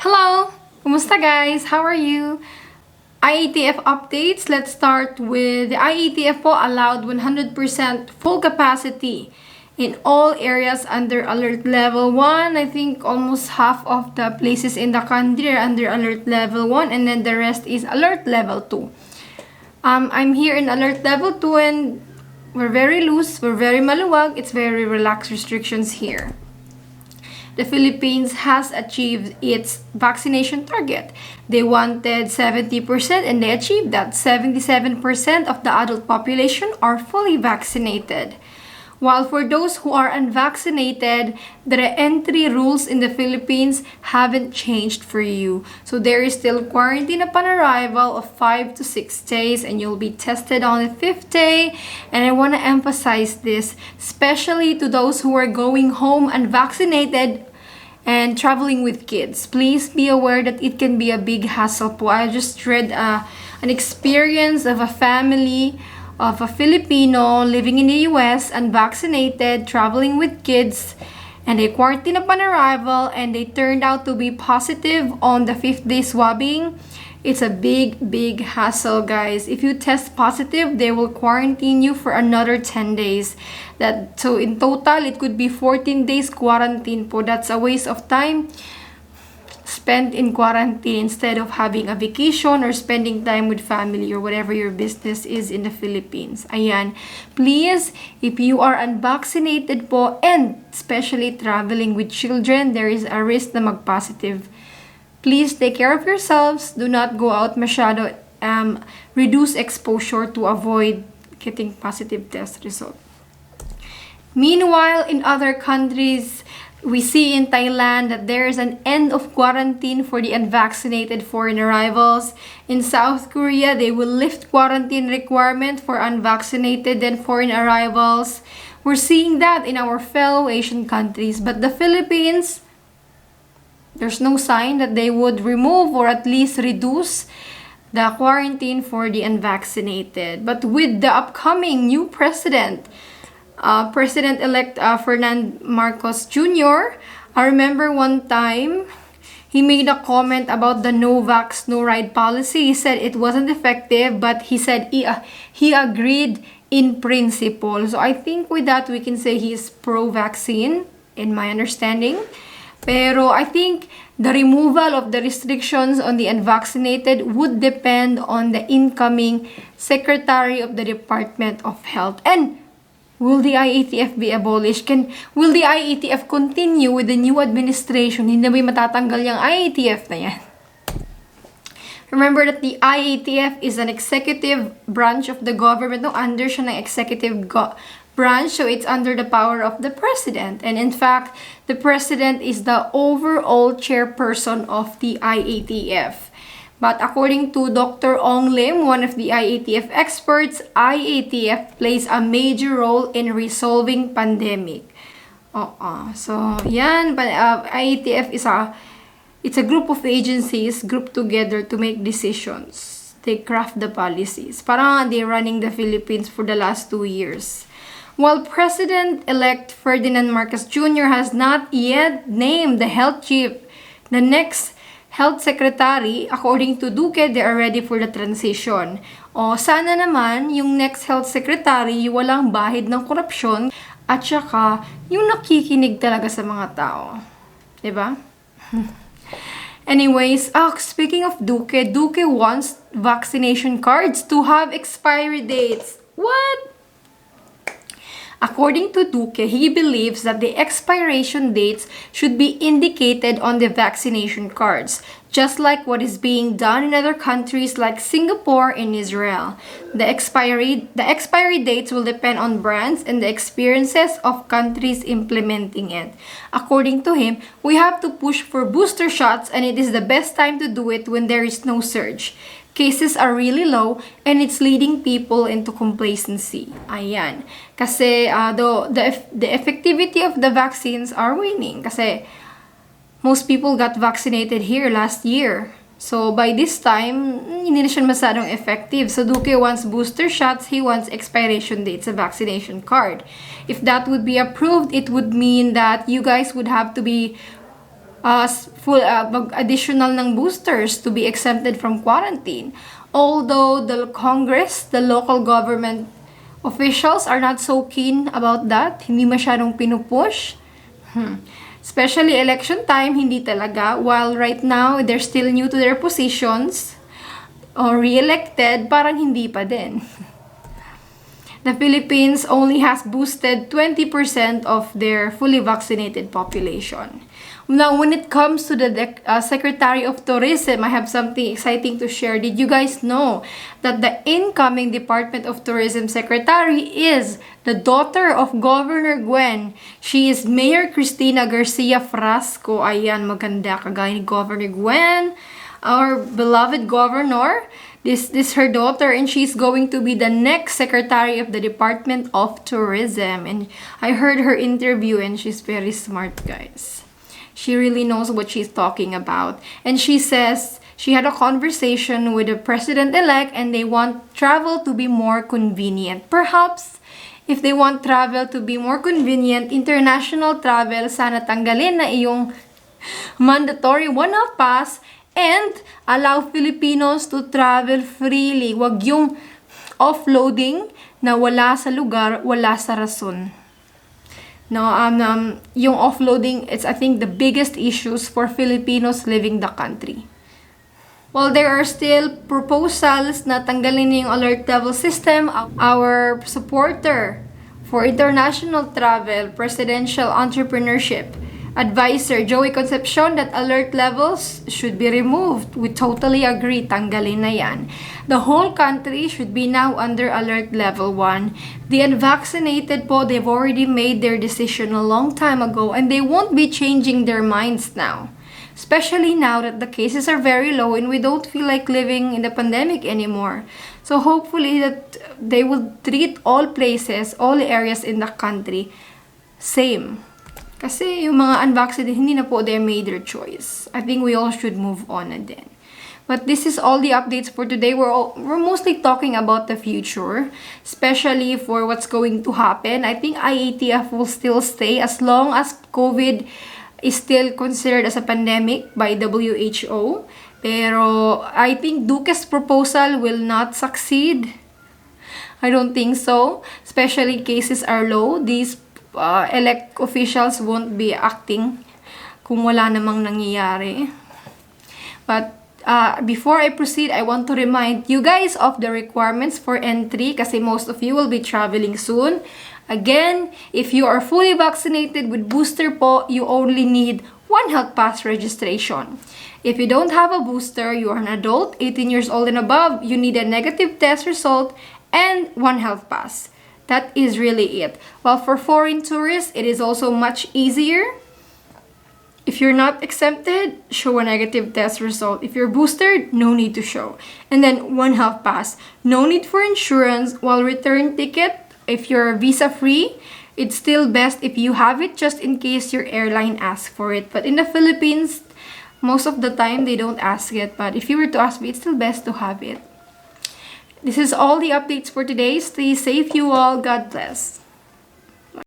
Hello! Kumusta guys? How are you? IATF updates. Let's start with the IATF po allowed 100% full capacity in all areas under alert level 1. I think almost half of the places in the country are under alert level 1 and then the rest is alert level 2. I'm here in alert level 2 and we're very loose, we're very maluwag, it's very relaxed restrictions here. The Philippines has achieved its vaccination target. They wanted 70% and they achieved that. 77% of the adult population are fully vaccinated. While for those who are unvaccinated, the entry rules in the Philippines haven't changed for you. So there is still quarantine upon arrival of 5 to 6 days and you'll be tested on the 5th day. And I want to emphasize this, especially to those who are going home unvaccinated and traveling with kids. Please be aware that it can be a big hassle po. I just read an experience of a family of a Filipino living in the US, unvaccinated, traveling with kids, and they quarantined upon arrival and they turned out to be positive on the 5th day swabbing. It's a big hassle, guys. If you test positive, they will quarantine you for another 10 days. So in total, it could be 14 days quarantine po. That's a waste of time spent in quarantine instead of having a vacation or spending time with family or whatever your business is in the Philippines. Ayan. Please, if you are unvaccinated po and especially traveling with children, there is a risk na mag-positive. Please take care of yourselves. Do not go out masyado. Reduce exposure to avoid getting positive test result. Meanwhile, in other countries, we see in Thailand that there is an end of quarantine for the unvaccinated foreign arrivals. In South Korea, they will lift quarantine requirement for unvaccinated and foreign arrivals. We're seeing that in our fellow Asian countries. But the Philippines, there's no sign that they would remove or at least reduce the quarantine for the unvaccinated. But with the upcoming new president, President-elect Ferdinand Marcos Jr., I remember one time he made a comment about the no vax, no ride policy. He said it wasn't effective, but he said he agreed in principle. So I think with that, we can say he is pro-vaccine, in my understanding. Pero I think the removal of the restrictions on the unvaccinated would depend on the incoming Secretary of the Department of Health. And will the IATF be abolished? Will the IATF continue with the new administration? Hindi ba matatanggal yung IATF na yan? Remember that the IATF is an executive branch of the government. No, under siya ng executive branch, so it's under the power of the president. And in fact, the president is the overall chairperson of the IATF. But according to Dr. Ong Lim, one of the IATF experts, IATF plays a major role in resolving pandemic. So, yan. IATF it's a group of agencies grouped together to make decisions. They craft the policies. Parang they're running the Philippines for the last 2 years. While President-elect Ferdinand Marcos Jr. has not yet named the health chief, the next health secretary, according to Duque, they are ready for the transition. Sana naman, yung next health secretary, walang bahid ng korupsyon, at saka, yung nakikinig talaga sa mga tao. Diba? Anyways, speaking of Duque wants vaccination cards to have expiry dates. What? According to Duque, he believes that the expiration dates should be indicated on the vaccination cards, just like what is being done in other countries like Singapore and Israel. The expiry dates will depend on brands and the experiences of countries implementing it. According to him, we have to push for booster shots and it is the best time to do it when there is no surge. Cases are really low and it's leading people into complacency. Ayan. Kasi the effectivity of the vaccines are waning. Kasi most people got vaccinated here last year. So by this time, hindi na siya masyadong effective. So Duque wants booster shots, he wants expiration dates, a vaccination card. If that would be approved, it would mean that you guys would have to be additional ng boosters to be exempted from quarantine. Although the Congress, the local government officials are not so keen about that, hindi masyadong pinupush. Especially election time, hindi talaga. While right now, they're still new to their positions or re-elected, parang hindi pa din. The Philippines only has boosted 20% of their fully vaccinated population. Now, when it comes to the Secretary of Tourism, I have something exciting to share. Did you guys know that the incoming Department of Tourism Secretary is the daughter of Governor Gwen? She is Mayor Cristina Garcia Frasco. Ayan, maganda kagaya ni Governor Gwen, our beloved governor. This is her daughter, and she's going to be the next Secretary of the Department of Tourism. And I heard her interview, and she's very smart, guys. She really knows what she's talking about. And she says she had a conversation with the president-elect and they want travel to be more convenient. Perhaps, if they want travel to be more convenient, international travel, sana tanggalin na iyong mandatory one-off pass and allow Filipinos to travel freely. Wag yung offloading na wala sa lugar, wala sa rason. No, yung offloading, it's I think the biggest issues for Filipinos living the country. While there are still proposals na tanggalin yung alert level system, our supporter for international travel, presidential entrepreneurship advisor Joey Concepcion that alert levels should be removed. We totally agree, tanggalin na yan. The whole country should be now under alert level 1. The unvaccinated po, they've already made their decision a long time ago and they won't be changing their minds now. Especially now that the cases are very low and we don't feel like living in the pandemic anymore. So hopefully that they will treat all places, all areas in the country same. Kasi yung mga unvaccinated, hindi na po they made their choice. I think we all should move on na din. But this is all the updates for today. We're mostly talking about the future, especially for what's going to happen. I think IATF will still stay as long as COVID is still considered as a pandemic by WHO. Pero I think Duque's proposal will not succeed. I don't think so. Especially cases are low. These elect officials won't be acting kung wala namang nangyayari. But before I proceed, I want to remind you guys of the requirements for entry kasi most of you will be traveling soon. Again, if you are fully vaccinated with booster po, you only need one health pass registration. If you don't have a booster, you are an adult, 18 years old and above, you need a negative test result and one health pass. That is really it. While for foreign tourists, it is also much easier. If you're not exempted, show a negative test result. If you're boosted, no need to show. And then one health pass. No need for insurance. While return ticket, if you're visa free, it's still best if you have it just in case your airline asks for it. But in the Philippines, most of the time they don't ask it. But if you were to ask me, it's still best to have it. This is all the updates for today. Stay safe, you all. God bless.